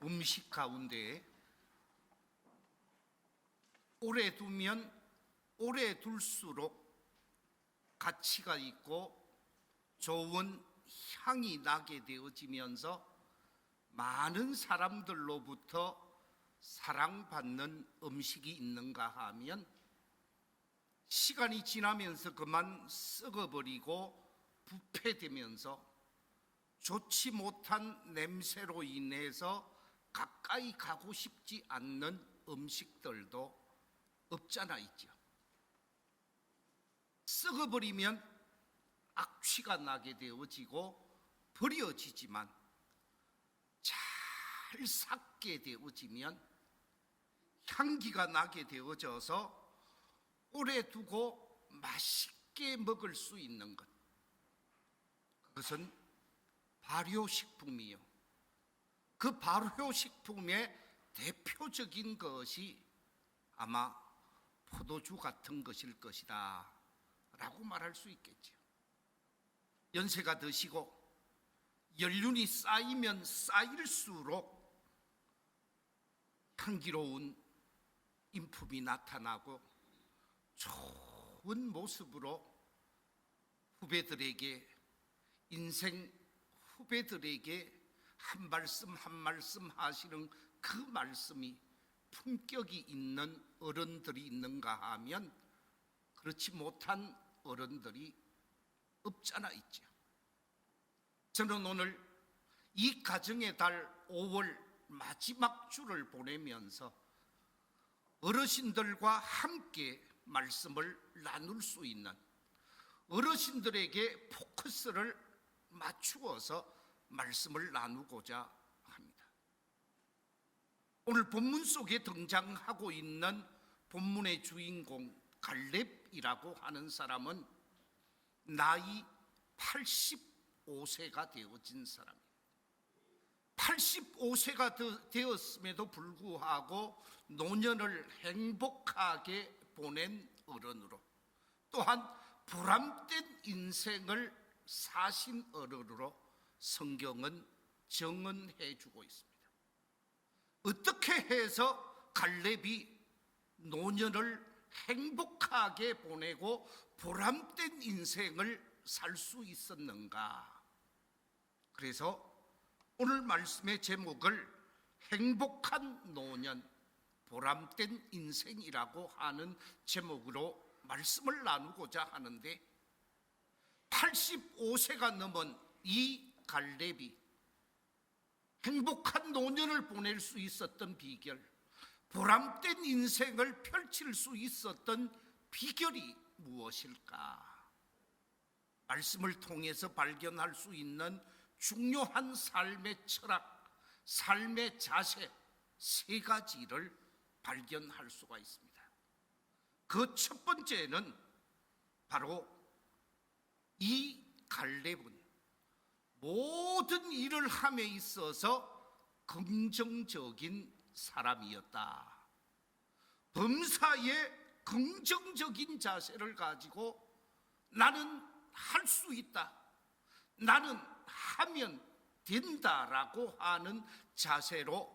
음식 가운데 오래 두면 오래 둘수록 가치가 있고 좋은 향이 나게 되어지면서 많은 사람들로부터 사랑받는 음식이 있는가 하면 시간이 지나면서 그만 썩어버리고 부패되면서 좋지 못한 냄새로 인해서 가까이 가고 싶지 않는 음식들도 없잖아 있죠. 썩어버리면 악취가 나게 되어지고 버려지지만 잘 삭게 되어지면 향기가 나게 되어져서 오래 두고 맛있게 먹을 수 있는 것, 그것은 발효식품이요. 그 발효식품의 대표적인 것이 아마 포도주 같은 것일 것이다 라고 말할 수 있겠죠. 연세가 드시고 연륜이 쌓이면 쌓일수록 향기로운 인품이 나타나고 좋은 모습으로 후배들에게, 인생 후배들에게 한 말씀 한 말씀 하시는 그 말씀이 품격이 있는 어른들이 있는가 하면 그렇지 못한 어른들이 없잖아 있죠. 저는 오늘 이 가정의 달 5월 마지막 주를 보내면서 어르신들과 함께 말씀을 나눌 수 있는, 어르신들에게 포커스를 맞추어서 말씀을 나누고자 합니다. 오늘 본문 속에 등장하고 있는 본문의 주인공 갈렙이라고 하는 사람은 나이 85세가 되어진 사람입니다. 85세가 되었음에도 불구하고 노년을 행복하게 보낸 어른으로, 또한 보람된 인생을 사신 어른으로 성경은 정언해 주고 있습니다. 어떻게 해서 갈렙이 노년을 행복하게 보내고 보람된 인생을 살 수 있었는가? 그래서 오늘 말씀의 제목을 행복한 노년, 보람된 인생이라고 하는 제목으로 말씀을 나누고자 하는데, 85세가 넘은 이 갈렙이 행복한 노년을 보낼 수 있었던 비결, 보람된 인생을 펼칠 수 있었던 비결이 무엇일까? 말씀을 통해서 발견할 수 있는 중요한 삶의 철학, 삶의 자세 세 가지를 발견할 수가 있습니다. 그 첫 번째는 바로 이 갈렙은 모든 일을 함에 있어서 긍정적인 사람이었다. 범사에 긍정적인 자세를 가지고 나는 할 수 있다, 나는 하면 된다라고 하는 자세로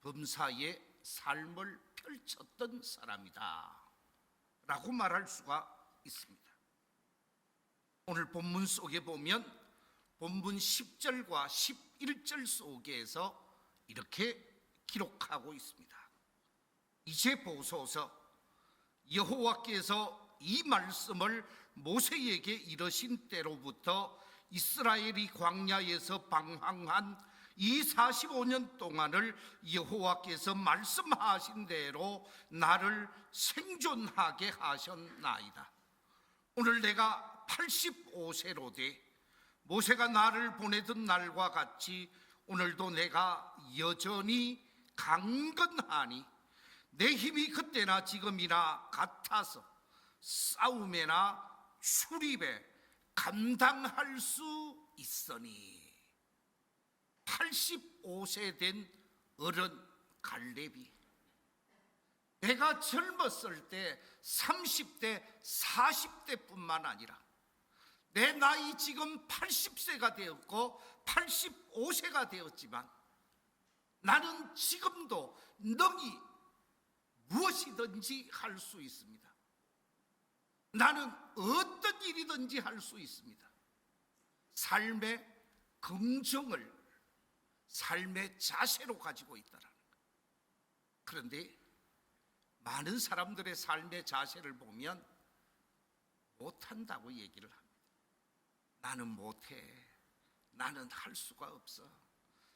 범사에 삶을 펼쳤던 사람이다 라고 말할 수가 있습니다. 오늘 본문 속에 보면 본문 10절과 11절 속에서 이렇게 기록하고 있습니다. 이제 보소서, 여호와께서 이 말씀을 모세에게 이르신 때로부터 이스라엘이 광야에서 방황한 이 45년 동안을 여호와께서 말씀하신 대로 나를 생존하게 하셨나이다. 오늘 내가 85세로 돼 모세가 나를 보내던 날과 같이 오늘도 내가 여전히 강건하니 내 힘이 그때나 지금이나 같아서 싸움에나 출입에 감당할 수 있으니. 85세 된 어른 갈렙이 내가 젊었을 때 30대, 40대뿐만 아니라 내 나이 지금 80세가 되었고 85세가 되었지만 나는 나는 지금도 능히 무엇이든지 할 수 있습니다. 나는 어떤 일이든지 할 수 있습니다. 삶의 긍정을 삶의 자세로 가지고 있다라는 것. 그런데 많은 사람들의 삶의 자세를 보면 못한다고 얘기를 합니다. 나는 못해. 나는 할 수가 없어.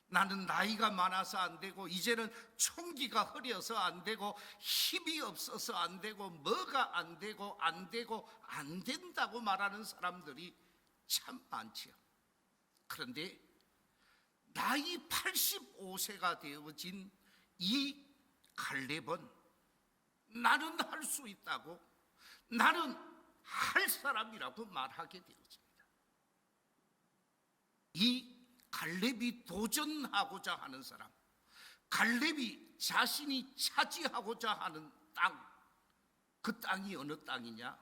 나는 나이가 많아서 안 되고, 이제는 총기가 흐려서 안 되고, 힘이 없어서 안 되고, 뭐가 안 되고 안 된다고 말하는 사람들이 참 많지요. 그런데 나이 85세가 되어진 이 갈렙은 나는 할 수 있다고, 나는 할 사람이라고 말하게 되어집니다. 이 갈렙이 도전하고자 하는 사람, 갈렙이 자신이 차지하고자 하는 땅, 그 땅이 어느 땅이냐?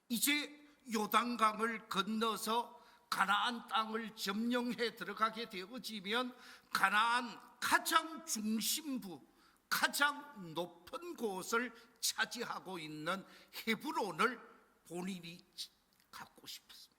이제 요단강을 건너서 가나안 땅을 점령해 들어가게 되어지면 가나안 가장 중심부, 가장 높은 곳을 차지하고 있는 헤브론을 본인이 갖고 싶었습니다.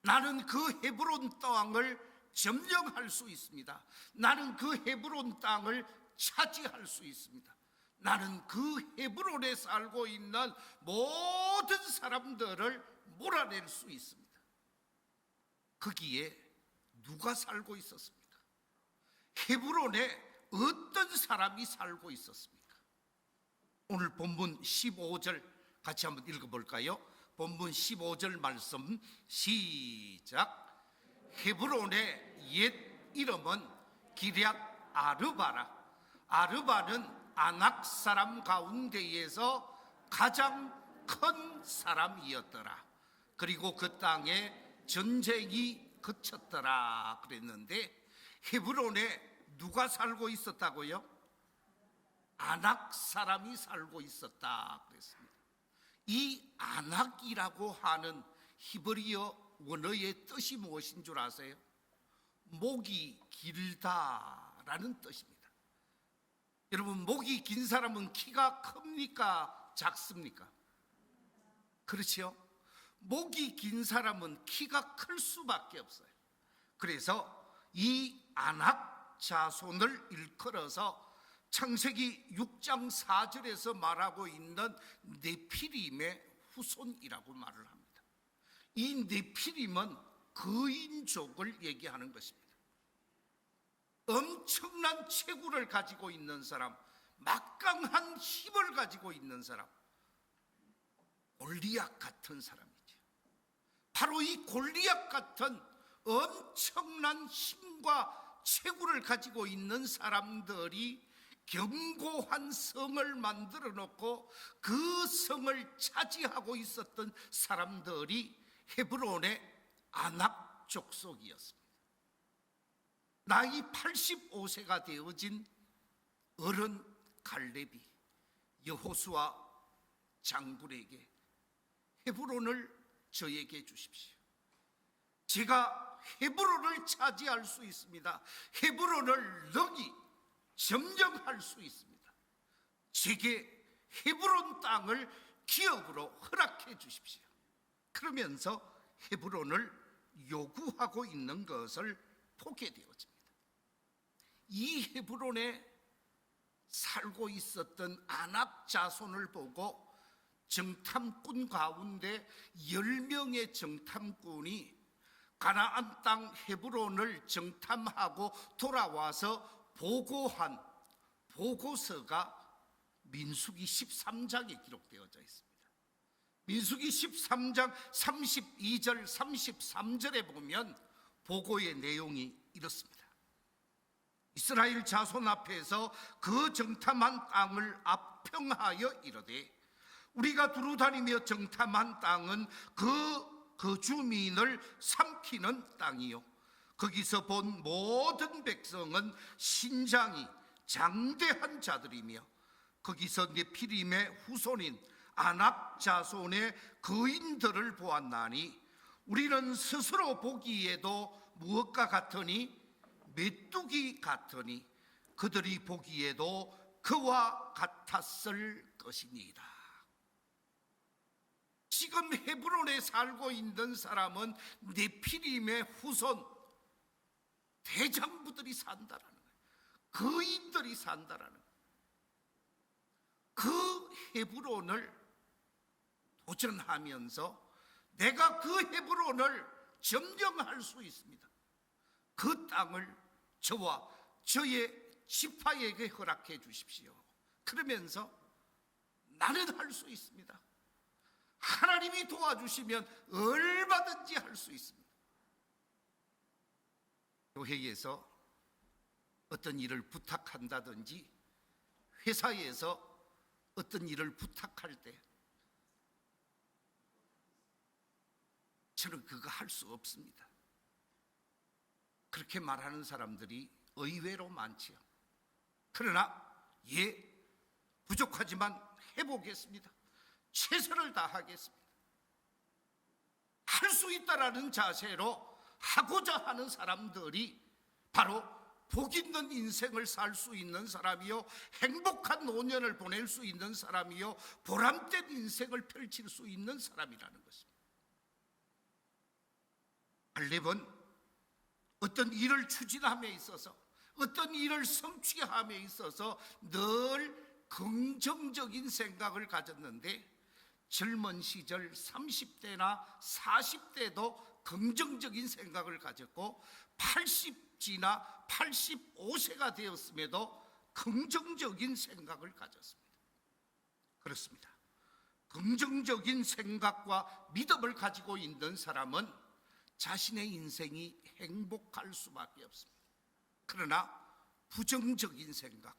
나는 그 헤브론 땅을 점령할 수 있습니다. 나는 그 헤브론 땅을 차지할 수 있습니다. 나는 그 헤브론에 살고 있는 모든 사람들을 몰아낼 수 있습니다. 거기에 누가 살고 있었습니까? 헤브론에 어떤 사람이 살고 있었습니까? 오늘 본문 15절 같이 한번 읽어볼까요? 본문 15절 말씀 시작. 헤브론의 옛 이름은 기럇 아르바라. 아르바는 아낙 사람 가운데에서 가장 큰 사람이었더라. 그리고 그 땅에 전쟁이 그쳤더라 그랬는데, 헤브론에 누가 살고 있었다고요? 아낙 사람이 살고 있었다 그랬습니다. 이 아낙이라고 하는 히브리어 원어의 뜻이 무엇인 줄 아세요? 목이 길다라는 뜻입니다. 여러분, 목이 긴 사람은 키가 큽니까? 작습니까? 그렇죠? 목이 긴 사람은 키가 클 수밖에 없어요. 그래서 이 아낙 자손을 일컬어서 창세기 6장 4절에서 말하고 있는 네피림의 후손이라고 말을 합니다. 이 네피림은 거인족을 얘기하는 것입니다. 엄청난 체구를 가지고 있는 사람, 막강한 힘을 가지고 있는 사람, 골리앗 같은 사람이죠. 바로 이 골리앗 같은 엄청난 힘과 체구를 가지고 있는 사람들이 견고한 성을 만들어 놓고 그 성을 차지하고 있었던 사람들이 헤브론의 아낙 족속이었습니다. 나이 85세가 되어진 어른 갈렙이 여호수아 장군에게 헤브론을 저에게 주십시오. 제가 헤브론을 차지할 수 있습니다. 헤브론을 능히 점령할 수 있습니다. 제게 헤브론 땅을 기업으로 허락해 주십시오. 그러면서 헤브론을 요구하고 있는 것을 보게 되어집니다. 이 헤브론에 살고 있었던 아낙 자손을 보고 정탐꾼 가운데 10명의 정탐꾼이 가나안 땅 헤브론을 정탐하고 돌아와서 보고한 보고서가 민수기 13장에 기록되어져 있습니다. 민수기 13장 32절 33절에 보면 보고의 내용이 이렇습니다. 이스라엘 자손 앞에서 그 정탐한 땅을 압평하여 이르되, 우리가 두루다니며 정탐한 땅은 그 주민을 삼키는 땅이요, 거기서 본 모든 백성은 신장이 장대한 자들이며, 거기서 네피림의 후손인 아낙 자손의 거인들을 보았나니, 우리는 스스로 보기에도 무엇과 같으니 메뚜기 같으니 그들이 보기에도 그와 같았을 것이니이다. 지금 헤브론에 살고 있는 사람은 네피림의 후손 대장부들이 산다라는 거예요. 거인들이 산다라는 거예요. 그 헤브론을 도전하면서 내가 그 헤브론을 점령할 수 있습니다. 그 땅을 저와 저의 지파에게 허락해 주십시오. 그러면서 나는 할 수 있습니다. 하나님이 도와주시면 얼마든지 할 수 있습니다. 교회에서 어떤 일을 부탁한다든지 회사에서 어떤 일을 부탁할 때 저는 그거 할 수 없습니다. 그렇게 말하는 사람들이 의외로 많지요. 그러나 부족하지만 해보겠습니다. 최선을 다하겠습니다. 할 수 있다라는 자세로 하고자 하는 사람들이 바로 복 있는 인생을 살 수 있는 사람이요, 행복한 노년을 보낼 수 있는 사람이요, 보람된 인생을 펼칠 수 있는 사람이라는 것입니다. 갈렙은 어떤 일을 추진함에 있어서, 어떤 일을 성취함에 있어서 늘 긍정적인 생각을 가졌는데, 젊은 시절 30대나 40대도 긍정적인 생각을 가졌고 80지나 85세가 되었음에도 긍정적인 생각을 가졌습니다. 그렇습니다. 긍정적인 생각과 믿음을 가지고 있는 사람은 자신의 인생이 행복할 수밖에 없습니다. 그러나 부정적인 생각,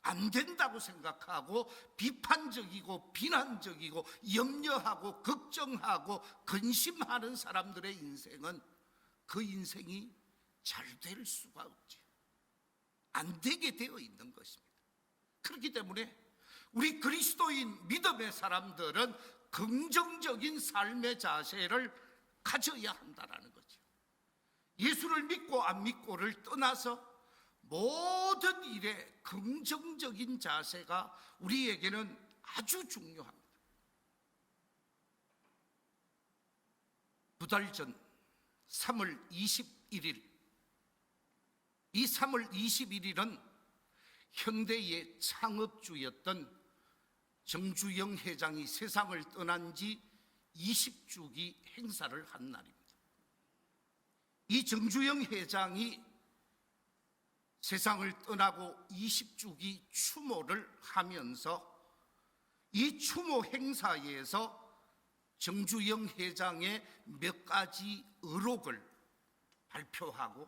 안 된다고 생각하고 비판적이고 비난적이고 염려하고 걱정하고 근심하는 사람들의 인생은 그 인생이 잘 될 수가 없죠. 안 되게 되어 있는 것입니다. 그렇기 때문에 우리 그리스도인 믿음의 사람들은 긍정적인 삶의 자세를 가져야 한다는 거죠. 예수를 믿고 안 믿고를 떠나서 모든 일에 긍정적인 자세가 우리에게는 아주 중요합니다. 2달 전 3월 21일, 이 3월 21일은 현대의 창업주였던 정주영 회장이 세상을 떠난 지 20주기 행사를 한 날입니다. 이 정주영 회장이 세상을 떠나고 20주기 추모를 하면서 이 추모 행사에서 정주영 회장의 몇 가지 의록을 발표하고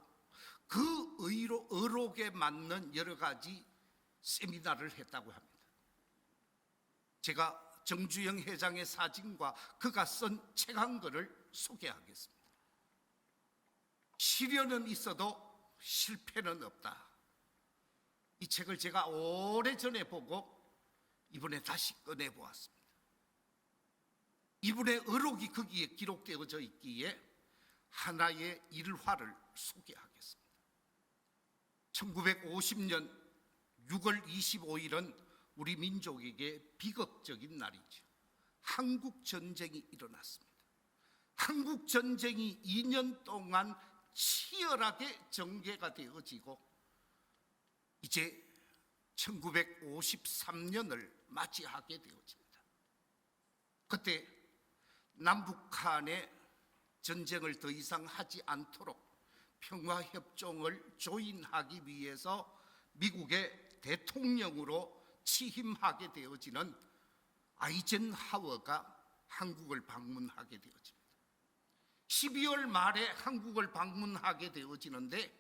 그 의록에 맞는 여러 가지 세미나를 했다고 합니다. 제가 정주영 회장의 사진과 그가 쓴 책 한 권을 소개하겠습니다. 시련은 있어도 실패는 없다. 이 책을 제가 오래전에 보고 이번에 다시 꺼내보았습니다. 이분의 의록이 거기에 기록되어져 있기에 하나의 일화를 소개하겠습니다. 1950년 6월 25일은 우리 민족에게 비극적인 날이죠. 한국전쟁이 일어났습니다. 한국전쟁이 2년 동안 치열하게 전개가 되어지고 이제 1953년을 맞이하게 되어집니다. 그때 남북한의 전쟁을 더 이상 하지 않도록 평화협정을 조인하기 위해서 미국의 대통령으로 취임하게 되어지는 아이젠하워가 한국을 방문하게 되어집니다. 12월 말에 한국을 방문하게 되어지는데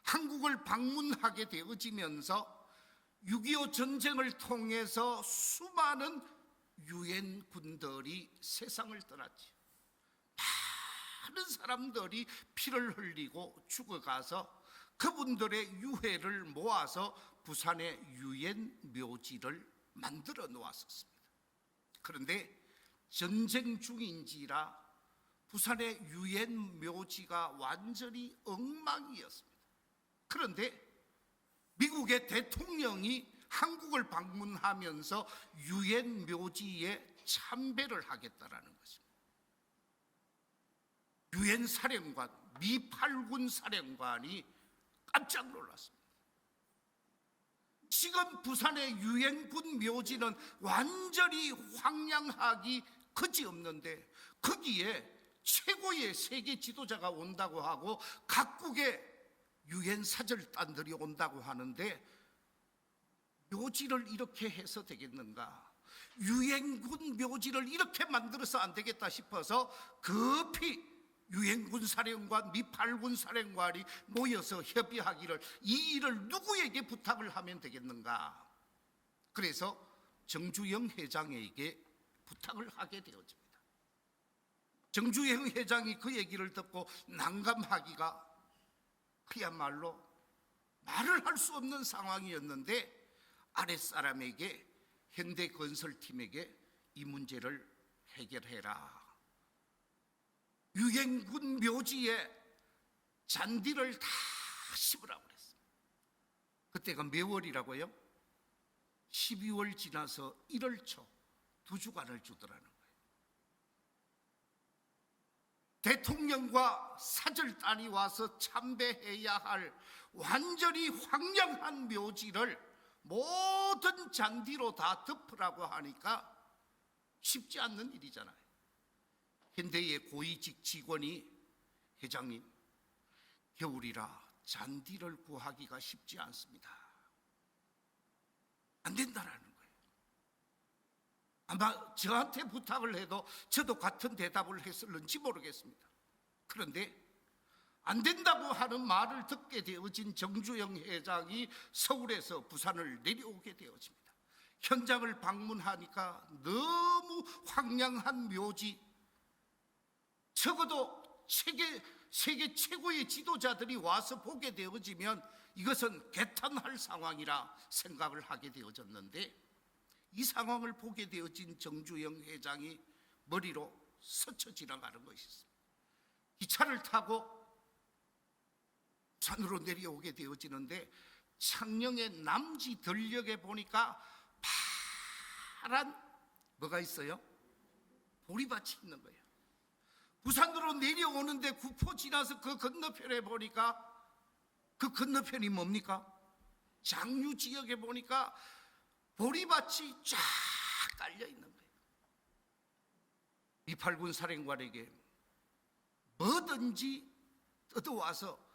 한국을 방문하게 되어지면서 6.25 전쟁을 통해서 수많은 유엔 군들이 세상을 떠났지. 많은 사람들이 피를 흘리고 죽어가서 그분들의 유해를 모아서 부산의 유엔 묘지를 만들어 놓았었습니다. 그런데 전쟁 중인지라 부산의 유엔 묘지가 완전히 엉망이었습니다. 그런데 미국의 미국의 대통령이 한국을 방문하면서 유엔 묘지에 참배를 하겠다라는 것입니다. 유엔 사령관, 미 8군 사령관이 깜짝 놀랐습니다. 지금 부산의 유엔군 묘지는 완전히 황량하기 그지없는데 거기에 최고의 세계 지도자가 온다고 하고 각국의 유엔 사절단들이 온다고 하는데 묘지를 이렇게 해서 되겠는가? 유엔군 묘지를 이렇게 만들어서 안 되겠다 싶어서 급히 유엔군 사령관, 미 8군 사령관이 모여서 협의하기를 이 일을 누구에게 부탁을 하면 되겠는가? 그래서 정주영 회장에게 부탁을 하게 되어집니다. 정주영 회장이 그 얘기를 듣고 난감하기가 그야말로 말을 할 수 없는 상황이었는데 아랫사람에게 현대건설팀에게 이 문제를 해결해라. 유엔군 묘지에 잔디를 다 심으라고 그랬어요. 그때가 몇 월이라고요? 12월 지나서 1월 초 2주간을 주더라는 거예요. 대통령과 사절단이 와서 참배해야 할 완전히 황량한 묘지를 모든 잔디로 다 덮으라고 하니까 쉽지 않는 일이잖아요. 현대의 고위직 직원이 회장님, 겨울이라 잔디를 구하기가 쉽지 않습니다. 안 된다라는 거예요. 아마 저한테 부탁을 해도 저도 같은 대답을 했을는지 모르겠습니다. 그런데 안 된다고 하는 말을 듣게 되어진 정주영 회장이 서울에서 부산을 내려오게 되어집니다. 현장을 방문하니까 너무 황량한 묘지, 적어도 세계 최고의 지도자들이 와서 보게 되어지면 이것은 개탄할 상황이라 생각을 하게 되어졌는데 이 상황을 보게 되어진 정주영 회장이 머리로 스쳐 지나가는 것이 있습니다. 기차를 타고 산으로 내려오게 되어지는데 창녕의 남지 들녘에 보니까 파란 뭐가 있어요? 보리밭이 있는 거예요. 부산으로 내려오는데 구포 지나서 그 건너편에 보니까 그 건너편이 뭡니까? 장류 지역에 보니까 보리밭이 쫙 깔려 있는 거예요. 미8군 사령관에게 뭐든지 뜯어와서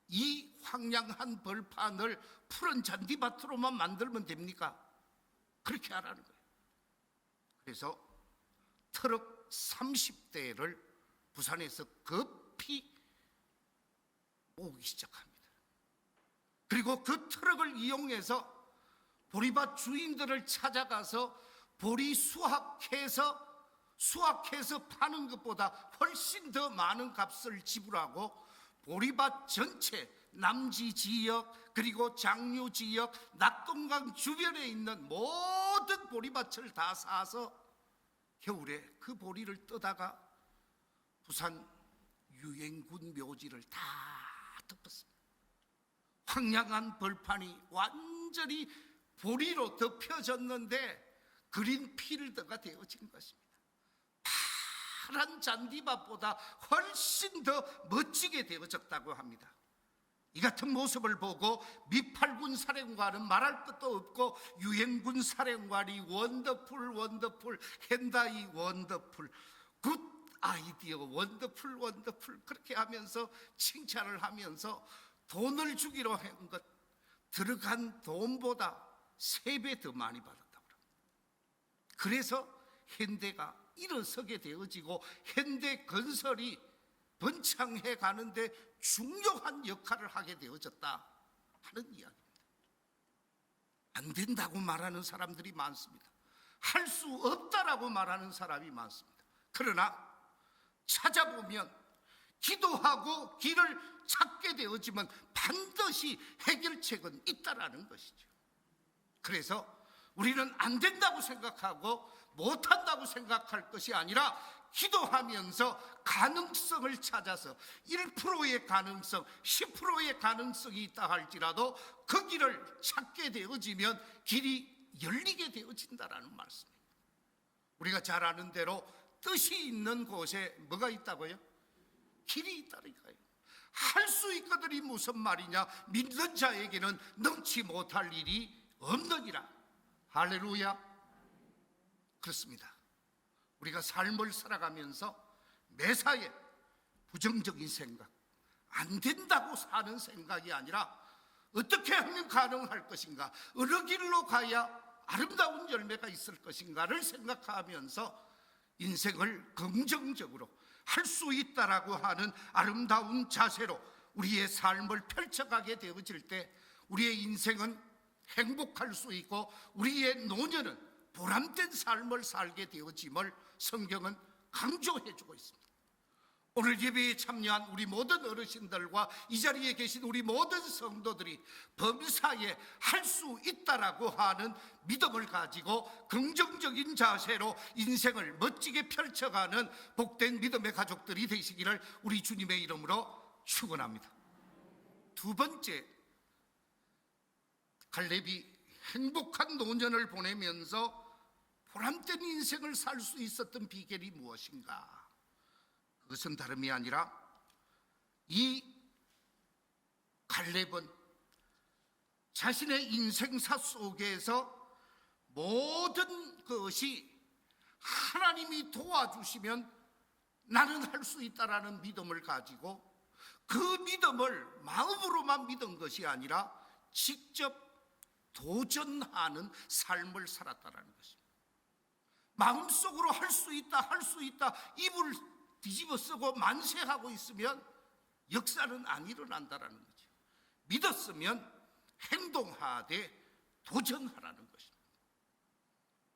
이 황량한 벌판을 푸른 잔디밭으로만 만들면 됩니까? 그렇게 하라는 거예요. 그래서 트럭 30대를 부산에서 급히 모으기 시작합니다. 그리고 그 트럭을 이용해서 보리밭 주인들을 찾아가서 보리 수확해서 파는 것보다 훨씬 더 많은 값을 지불하고 보리밭 전체 남지 지역 그리고 장류 지역 낙동강 주변에 있는 모든 보리밭을 다 사서 겨울에 그 보리를 떠다가 부산 유엔군 묘지를 다 덮었습니다. 황량한 벌판이 완전히 보리로 덮여졌는데 그린필드가 되어진 것입니다. 파란 잔디밭보다 훨씬 더 멋지게 되어졌다고 합니다. 이 같은 모습을 보고 미8군 사령관은 말할 것도 없고 유엔군 사령관이 원더풀 hen다이 원더풀 굿 아이디어 원더풀 그렇게 하면서 칭찬을 하면서 돈을 주기로 한 것 들어간 돈보다 3배 더 많이 받았다고 합니다. 그래서 현대가 일어서게 되어지고 현대건설이 번창해 가는데 중요한 역할을 하게 되어졌다 하는 이야기입니다. 안 된다고 말하는 사람들이 많습니다. 할 수 없다라고 말하는 사람이 많습니다. 그러나 찾아보면 기도하고 길을 찾게 되어지면 반드시 해결책은 있다라는 것이죠. 그래서 우리는 안 된다고 생각하고 못한다고 생각할 것이 아니라 기도하면서 가능성을 찾아서 1%의 가능성, 10%의 가능성이 있다 할지라도 그 길을 찾게 되어지면 길이 열리게 되어진다라는 말씀입니다. 우리가 잘 아는 대로 뜻이 있는 곳에 뭐가 있다고요? 길이 있다니까요. 할 수 있거든이 무슨 말이냐? 믿는 자에게는 능치 못할 일이 없느니라. 할렐루야. 그렇습니다. 우리가 삶을 살아가면서 매사에 부정적인 생각, 안 된다고 사는 생각이 아니라 어떻게 하면 가능할 것인가, 어느 길로 가야 아름다운 열매가 있을 것인가를 생각하면서 인생을 긍정적으로 할 수 있다라고 하는 아름다운 자세로 우리의 삶을 펼쳐가게 되어질 때 우리의 인생은 행복할 수 있고 우리의 노년은 보람된 삶을 살게 되어짐을 성경은 강조해주고 있습니다. 오늘 예배에 참여한 우리 모든 어르신들과 이 자리에 계신 우리 모든 성도들이 범사에 할 수 있다라고 하는 믿음을 가지고 긍정적인 자세로 인생을 멋지게 펼쳐가는 복된 믿음의 가족들이 되시기를 우리 주님의 이름으로 축원합니다. 두 번째, 갈렙이 행복한 노년을 보내면서 보람된 인생을 살 수 있었던 비결이 무엇인가? 그것은 다름이 아니라 이 갈렙은 자신의 인생사 속에서 모든 것이 하나님이 도와주시면 나는 할 수 있다라는 믿음을 가지고 그 믿음을 마음으로만 믿은 것이 아니라 직접 도전하는 삶을 살았다라는 것입니다. 마음속으로 할 수 있다, 할 수 있다 입을 뒤집어 쓰고 만세하고 있으면 역사는 안 일어난다라는 거죠. 믿었으면 행동하되 도전하라는 것입니다.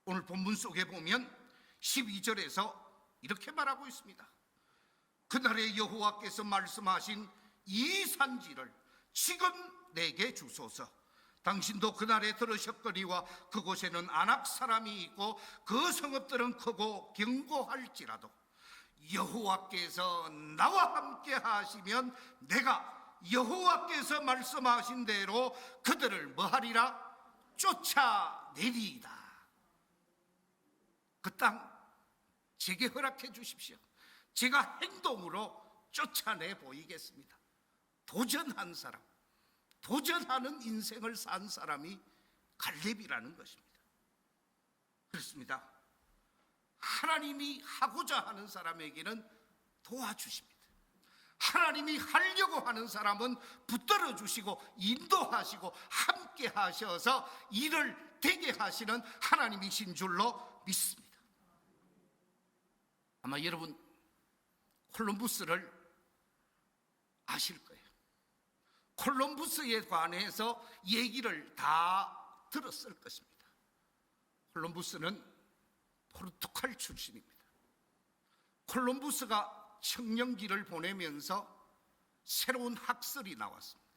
오늘 본문 속에 보면 12절에서 이렇게 말하고 있습니다. 그날에 여호와께서 말씀하신 이 산지를 지금 내게 주소서. 당신도 그날에 들으셨거니와 그곳에는 아낙 사람이 있고 그 성읍들은 크고 견고할지라도 여호와께서 나와 함께 하시면 내가 여호와께서 말씀하신 대로 그들을 뭐하리라? 쫓아내리이다. 그 땅 제게 허락해 주십시오. 제가 행동으로 쫓아내 보이겠습니다. 도전한 사람, 도전하는 인생을 산 사람이 갈렙이라는 것입니다. 그렇습니다. 하나님이 하고자 하는 사람에게는 도와주십니다. 하나님이 하려고 하는 사람은 붙들어 주시고 인도하시고 함께 하셔서 일을 되게 하시는 하나님이신 줄로 믿습니다. 아마 여러분 콜럼부스를 아실 거예요. 콜럼부스에 관해서 얘기를 다 들었을 것입니다. 콜럼부스는 포르투갈 출신입니다. 콜럼부스가 청년기를 보내면서 새로운 학설이 나왔습니다.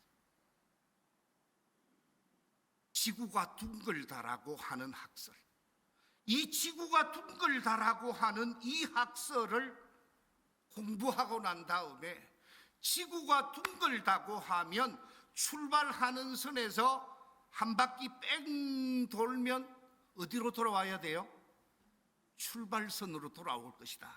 지구가 둥글다라고 하는 학설. 이 지구가 둥글다라고 하는 이 학설을 공부하고 난 다음에 지구가 둥글다고 하면 출발하는 선에서 한 바퀴 뺑 돌면 어디로 돌아와야 돼요? 출발선으로 돌아올 것이다.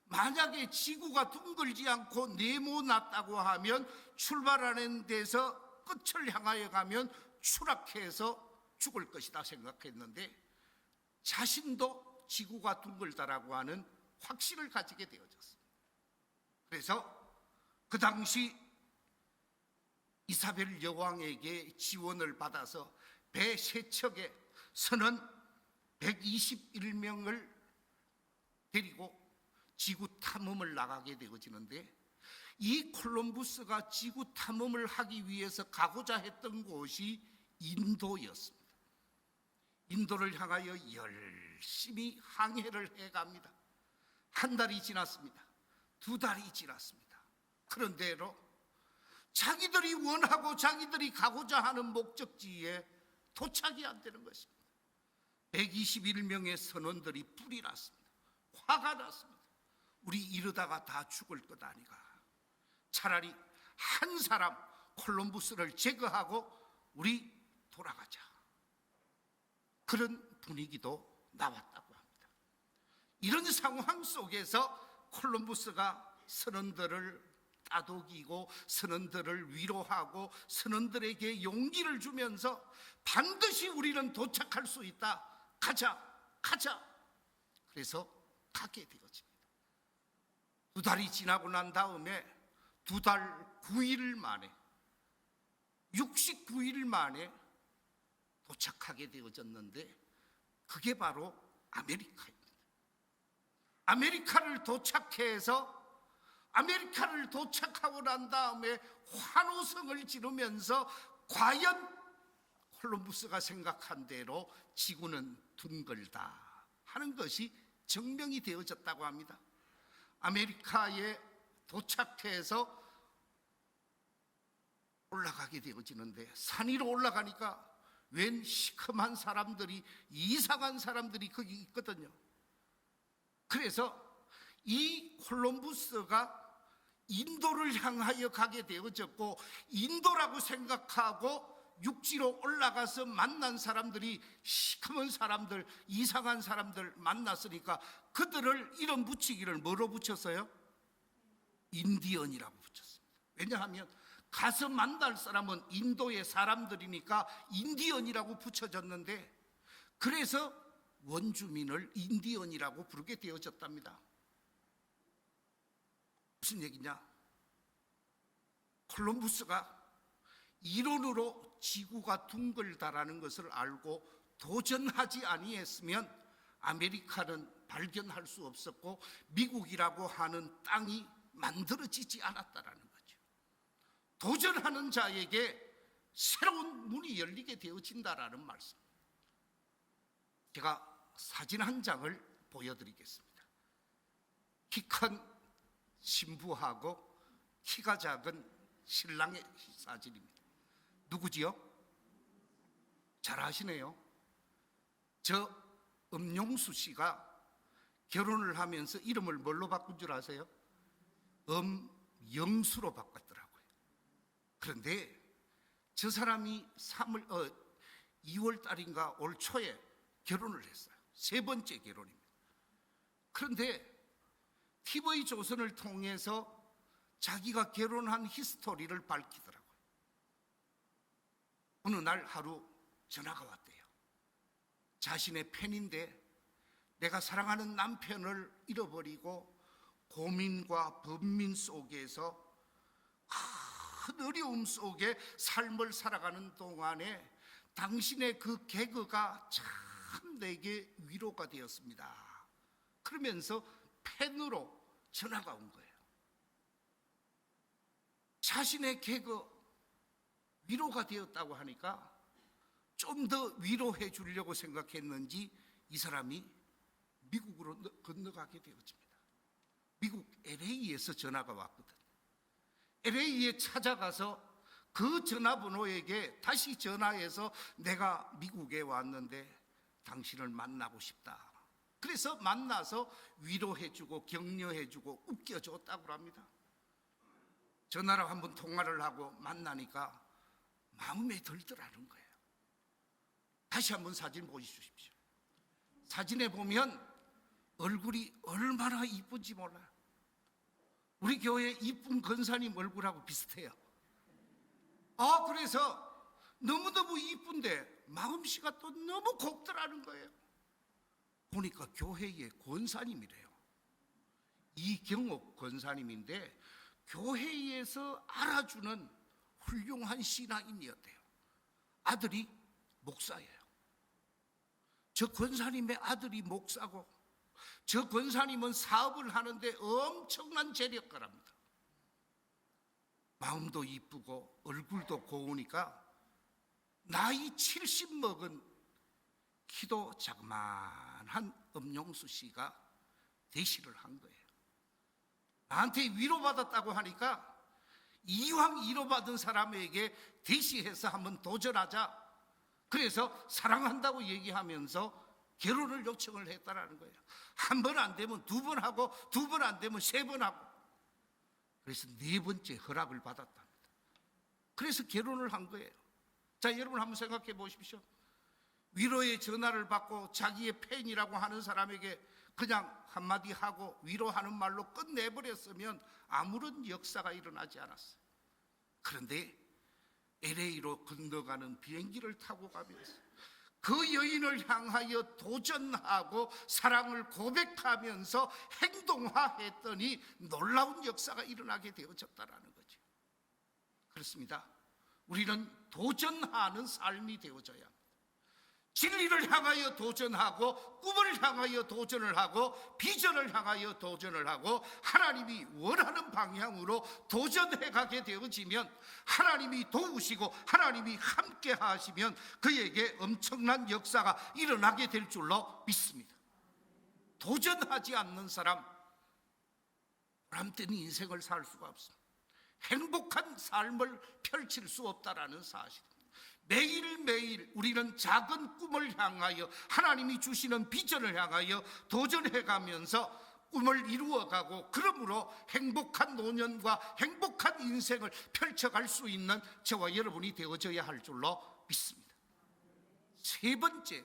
만약에 지구가 둥글지 않고 네모났다고 하면 출발하는 데서 끝을 향하여 가면 추락해서 죽을 것이다 생각했는데 자신도 지구가 둥글다라고 하는 확신을 가지게 되어졌습니다. 그래서 그 당시 이사벨 여왕에게 지원을 받아서 배 3척에 선원 121명을 데리고 지구 탐험을 나가게 되어지는데 이 콜럼부스가 지구 탐험을 하기 위해서 가고자 했던 곳이 인도였습니다. 인도를 향하여 열심히 항해를 해갑니다. 한 달이 지났습니다. 2달이 지났습니다. 그런데로 자기들이 원하고 자기들이 가고자 하는 목적지에 도착이 안 되는 것입니다. 121명의 선원들이 뿔이 났습니다. 화가 났습니다. 우리 이러다가 다 죽을 것 아니가. 차라리 한 사람 콜럼부스를 제거하고 우리 돌아가자. 그런 분위기도 나왔다고 합니다. 이런 상황 속에서 콜럼부스가 선원들을 따독이고 선원들을 위로하고 선원들에게 용기를 주면서 반드시 우리는 도착할 수 있다. 가자. 그래서 가게 되어집니다. 2달이 지나고 난 다음에 2달 9일 만에 69일 만에 도착하게 되어졌는데 그게 바로 아메리카입니다. 아메리카를 도착하고 난 다음에 환호성을 지르면서 과연 콜럼부스가 생각한 대로 지구는 둥글다 하는 것이 증명이 되어졌다고 합니다. 아메리카에 도착해서 올라가게 되어지는데 산 위로 올라가니까 웬 시커먼 사람들이, 이상한 사람들이 거기 있거든요. 그래서 이 콜럼부스가 인도를 향하여 가게 되어졌고, 인도라고 생각하고 육지로 올라가서 만난 사람들이 시커먼 사람들, 이상한 사람들 만났으니까 그들을 이름 붙이기를 뭐로 붙였어요? 인디언이라고 붙였습니다. 왜냐하면 가서 만날 사람은 인도의 사람들이니까 인디언이라고 붙여졌는데, 그래서 원주민을 인디언이라고 부르게 되어졌답니다. 무슨 얘기냐? 콜럼부스가 이론으로 지구가 둥글다라는 것을 알고 도전하지 아니했으면 아메리카는 발견할 수 없었고 미국이라고 하는 땅이 만들어지지 않았다라는 거죠. 도전하는 자에게 새로운 문이 열리게 되어진다라는 말씀. 제가 사진 한 장을 보여드리겠습니다. 키 큰 신부하고 키가 작은 신랑의 사진입니다. 누구지요? 잘 아시네요. 저 엄용수 씨가 결혼을 하면서 이름을 뭘로 바꾼 줄 아세요? 엄영수로 바꿨더라고요. 그런데 저 사람이 2월 달인가 올 초에 결혼을 했어요. 3번째 결혼입니다. 그런데 TV조선을 통해서 자기가 결혼한 히스토리를 밝히더라고요. 어느 날 하루 전화가 왔대요. 자신의 팬인데 내가 사랑하는 남편을 잃어버리고 고민과 번민 속에서 큰 어려움 속에 삶을 살아가는 동안에 당신의 그 개그가 참 내게 위로가 되었습니다. 그러면서 팬으로 전화가 온 거예요. 자신의 개그 위로가 되었다고 하니까 좀 더 위로해 주려고 생각했는지 이 사람이 미국으로 건너가게 되어집니다. 미국 LA에서 전화가 왔거든. LA에 찾아가서 그 전화번호에게 다시 전화해서 내가 미국에 왔는데 당신을 만나고 싶다. 그래서 만나서 위로해주고 격려해주고 웃겨줬다고 합니다. 전화로 한번 통화를 하고 만나니까 마음에 들더라는 거예요. 다시 한번 사진 보여주십시오. 사진에 보면 얼굴이 얼마나 이쁜지 몰라요. 우리 교회 이쁜 권사님 얼굴하고 비슷해요. 그래서 너무너무 이쁜데 마음씨가 또 너무 곱더라는 거예요. 보니까 교회의 권사님이래요. 이경옥 권사님인데 교회에서 알아주는 훌륭한 신앙인이었대요. 아들이 목사예요. 저 권사님의 아들이 목사고 저 권사님은 사업을 하는데 엄청난 재력가랍니다. 마음도 이쁘고 얼굴도 고우니까 나이 70 먹은 키도 자그마한 엄용수 씨가 대시를 한 거예요. 나한테 위로받았다고 하니까 이왕 위로받은 사람에게 대시해서 한번 도전하자. 그래서 사랑한다고 얘기하면서 결혼을 요청을 했다라는 거예요. 한 번 안 되면 두 번 하고, 두 번 안 되면 세 번 하고, 그래서 네 번째 허락을 받았답니다. 그래서 결혼을 한 거예요. 자, 여러분 한번 생각해 보십시오. 위로의 전화를 받고 자기의 팬이라고 하는 사람에게 그냥 한마디 하고 위로하는 말로 끝내버렸으면 아무런 역사가 일어나지 않았어요. 그런데 LA로 건너가는 비행기를 타고 가면서 그 여인을 향하여 도전하고 사랑을 고백하면서 행동화했더니 놀라운 역사가 일어나게 되어졌다라는 거죠. 그렇습니다. 우리는 도전하는 삶이 되어져야 합니다. 진리를 향하여 도전하고, 꿈을 향하여 도전을 하고, 비전을 향하여 도전을 하고, 하나님이 원하는 방향으로 도전해 가게 되어지면 하나님이 도우시고 하나님이 함께 하시면 그에게 엄청난 역사가 일어나게 될 줄로 믿습니다. 도전하지 않는 사람, 보람된 인생을 살 수가 없습니다. 행복한 삶을 펼칠 수 없다라는 사실. 매일매일 우리는 작은 꿈을 향하여, 하나님이 주시는 비전을 향하여 도전해가면서 꿈을 이루어가고, 그러므로 행복한 노년과 행복한 인생을 펼쳐갈 수 있는 저와 여러분이 되어져야 할 줄로 믿습니다. 세 번째,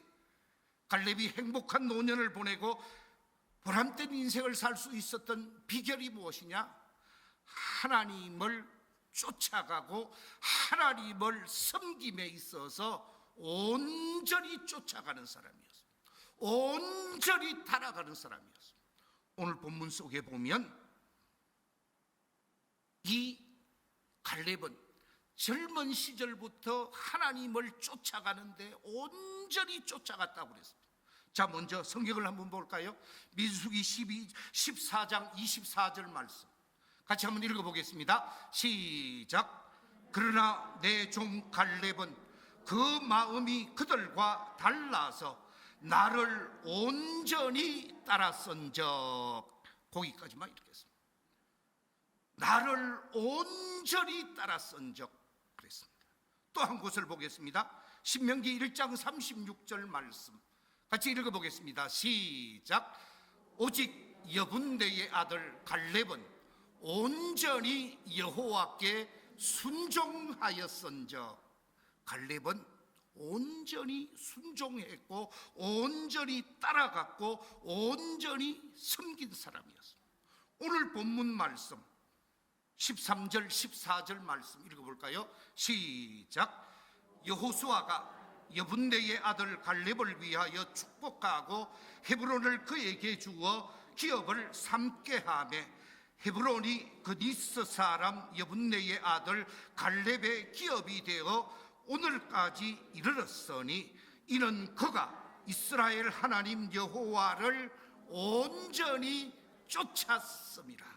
갈렙이 행복한 노년을 보내고 보람된 인생을 살 수 있었던 비결이 무엇이냐? 하나님을 쫓아가고 하나님을 섬김에 있어서 온전히 쫓아가는 사람이었습니다. 온전히 따라가는 사람이었습니다. 오늘 본문 속에 보면 이 갈렙은 젊은 시절부터 하나님을 쫓아가는데 온전히 쫓아갔다고 그랬습니다. 자, 먼저 성경을 한번 볼까요? 민수기 14장 24절 말씀 같이 한번 읽어보겠습니다. 시작. 그러나 내 종 갈렙은 그 마음이 그들과 달라서 나를 온전히 따랐은적. 거기까지만 읽겠습니다. 나를 온전히 따랐은적 그랬습니다. 또 한 곳을 보겠습니다. 신명기 1장 36절 말씀 같이 읽어보겠습니다. 시작. 오직 여분네의 아들 갈렙은 온전히 여호와께 순종하였은적. 갈렙은 온전히 순종했고 온전히 따라갔고 온전히 섬긴 사람이었습니다. 오늘 본문 말씀 13절 14절 말씀 읽어볼까요? 시작. 여호수아가 여분네의 아들 갈렙을 위하여 축복하고 헤브론을 그에게 주어 기업을 삼게 하며 헤브론이 그니스 사람 여분네의 아들 갈렙의 기업이 되어 오늘까지 이르렀으니 이는 그가 이스라엘 하나님 여호와를 온전히 쫓았습니다.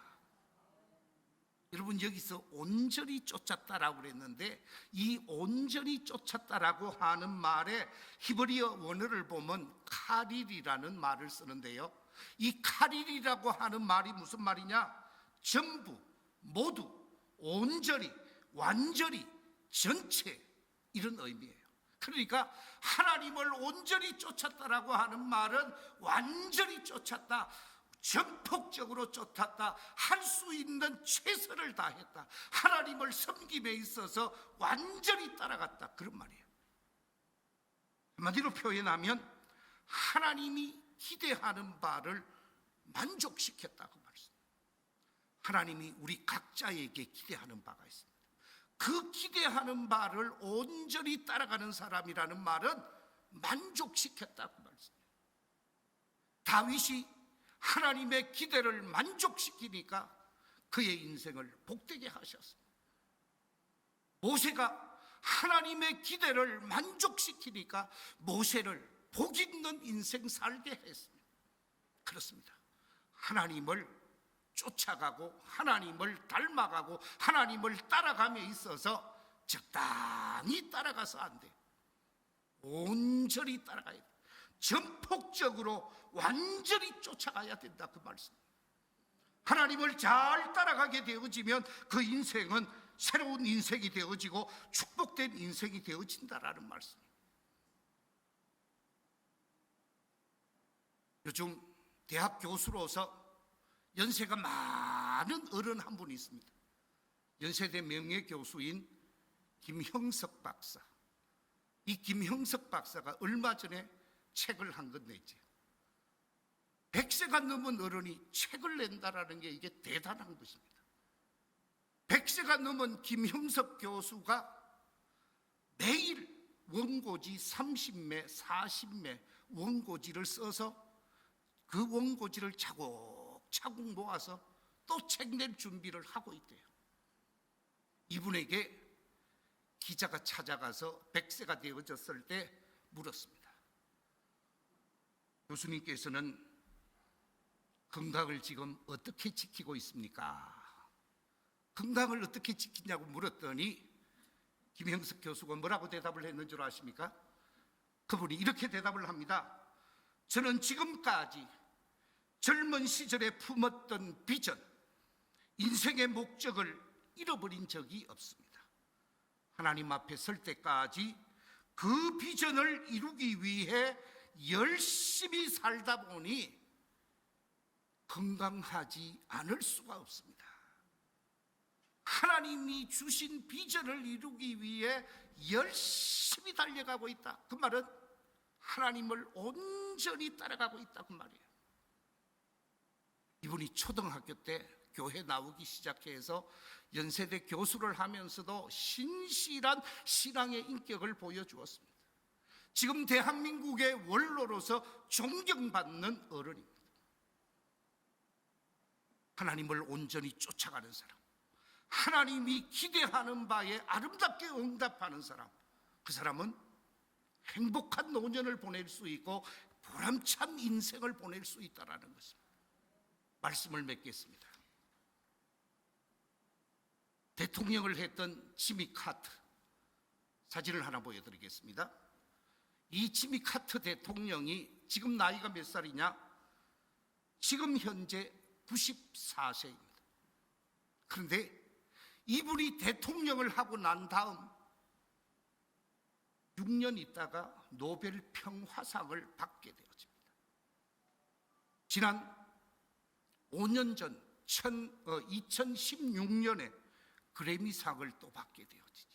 여러분, 여기서 온전히 쫓았다라고 그랬는데 이 온전히 쫓았다라고 하는 말에 히브리어 원어를 보면 카릴이라는 말을 쓰는데요, 이 카릴이라고 하는 말이 무슨 말이냐? 전부, 모두, 온전히, 완전히, 전체, 이런 의미예요. 그러니까 하나님을 온전히 쫓았다라고 하는 말은 완전히 쫓았다, 전폭적으로 쫓았다, 할 수 있는 최선을 다했다, 하나님을 섬김에 있어서 완전히 따라갔다, 그런 말이에요. 한마디로 표현하면 하나님이 기대하는 바를 만족시켰다고 말씀. 하나님이 우리 각자에게 기대하는 바가 있습니다. 그 기대하는 바를 온전히 따라가는 사람이라는 말은 만족시켰다고 말씀입니다. 다윗이 하나님의 기대를 만족시키니까 그의 인생을 복되게 하셨습니다. 모세가 하나님의 기대를 만족시키니까 모세를 복 있는 인생 살게 했습니다. 그렇습니다. 하나님을 쫓아가고 하나님을 닮아가고 하나님을 따라감에 있어서 적당히 따라가서 안 돼요. 온전히 따라가야 돼요. 전폭적으로 완전히 쫓아가야 된다, 그 말씀. 하나님을 잘 따라가게 되어지면 그 인생은 새로운 인생이 되어지고 축복된 인생이 되어진다라는 말씀입니다. 요즘 대학 교수로서 연세가 많은 어른 한 분이 있습니다. 연세대 명예교수인 김형석 박사. 이 김형석 박사가 얼마 전에 책을 한 건 냈죠. 100세가 넘은 어른이 책을 낸다라는 게 이게 대단한 것입니다. 100세가 넘은 김형석 교수가 매일 원고지 30매, 40매 원고지를 써서 그 원고지를 차곡차곡 모아서 또 책 낼 준비를 하고 있대요. 이분에게 기자가 찾아가서 100세가 되어졌을 때 물었습니다. 교수님께서는 건강을 지금 어떻게 지키고 있습니까? 건강을 어떻게 지키냐고 물었더니 김형석 교수가 뭐라고 대답을 했는 줄 아십니까? 그분이 이렇게 대답을 합니다. 저는 지금까지 젊은 시절에 품었던 비전, 인생의 목적을 잃어버린 적이 없습니다. 하나님 앞에 설 때까지 그 비전을 이루기 위해 열심히 살다 보니 건강하지 않을 수가 없습니다. 하나님이 주신 비전을 이루기 위해 열심히 달려가고 있다. 그 말은 하나님을 온전히 따라가고 있다 그 말이에요. 이분이 초등학교 때 교회 나오기 시작해서 연세대 교수를 하면서도 신실한 신앙의 인격을 보여주었습니다. 지금 대한민국의 원로로서 존경받는 어른입니다. 하나님을 온전히 쫓아가는 사람, 하나님이 기대하는 바에 아름답게 응답하는 사람, 그 사람은 행복한 노년을 보낼 수 있고 보람찬 인생을 보낼 수 있다는 것입니다. 말씀을 맺겠습니다. 대통령을 했던 지미 카터 사진을 하나 보여드리겠습니다. 이 지미 카터 대통령이 지금 나이가 몇 살이냐? 지금 현재 94세입니다. 그런데 이분이 대통령을 하고 난 다음 6년 있다가 노벨 평화상을 받게 되어집니다. 지난 5년 전 2016년에 그래미상을 또 받게 되어지죠.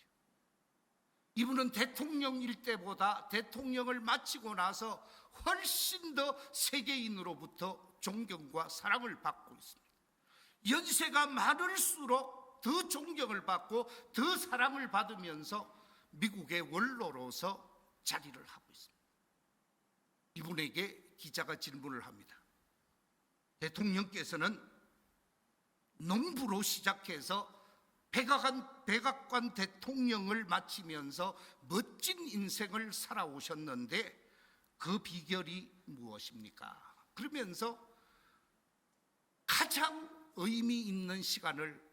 이분은 대통령일 때보다 대통령을 마치고 나서 훨씬 더 세계인으로부터 존경과 사랑을 받고 있습니다. 연세가 많을수록 더 존경을 받고 더 사랑을 받으면서 미국의 원로로서 자리를 하고 있습니다. 이분에게 기자가 질문을 합니다. 대통령께서는 농부로 시작해서 백악관 대통령을 마치면서 멋진 인생을 살아오셨는데 그 비결이 무엇입니까? 그러면서 가장 의미 있는 시간을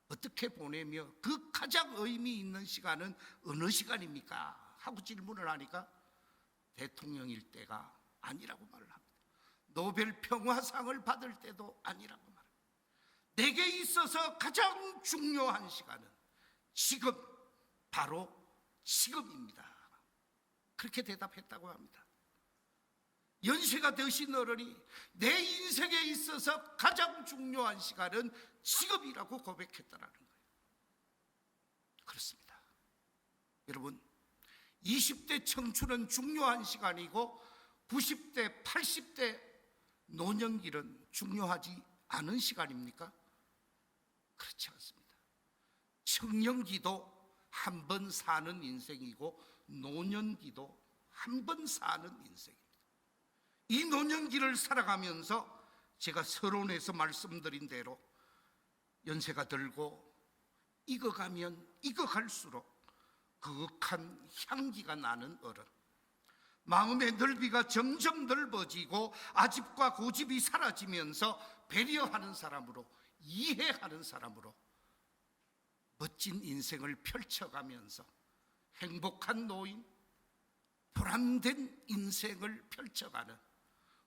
어떻게 보내며 그 가장 의미 있는 시간은 어느 시간입니까? 하고 질문을 하니까 대통령일 때가 아니라고 말을 합니다. 노벨 평화상을 받을 때도 아니라고 말합니다. 내게 있어서 가장 중요한 시간은 지금, 바로 지금입니다. 그렇게 대답했다고 합니다. 연세가 드신 어른이 내 인생에 있어서 가장 중요한 시간은 지금이라고 고백했다라는 거예요. 그렇습니다. 여러분, 20대 청춘은 중요한 시간이고 90대, 80대 노년길은 중요하지 않은 시간입니까? 그렇지 않습니다. 청년기도 한 번 사는 인생이고 노년기도 한 번 사는 인생입니다. 이 노년기를 살아가면서 제가 서론에서 말씀드린 대로 연세가 들고 익어가면 익어갈수록 그윽한 향기가 나는 어른, 마음의 넓이가 점점 넓어지고 아집과 고집이 사라지면서 배려하는 사람으로, 이해하는 사람으로 멋진 인생을 펼쳐가면서 행복한 노인, 보람된 인생을 펼쳐가는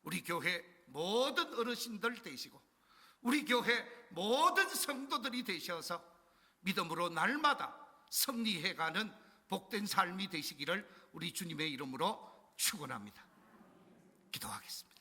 우리 교회 모든 어르신들 되시고 우리 교회 모든 성도들이 되셔서 믿음으로 날마다 승리해가는 복된 삶이 되시기를 우리 주님의 이름으로 축원합니다. 기도하겠습니다.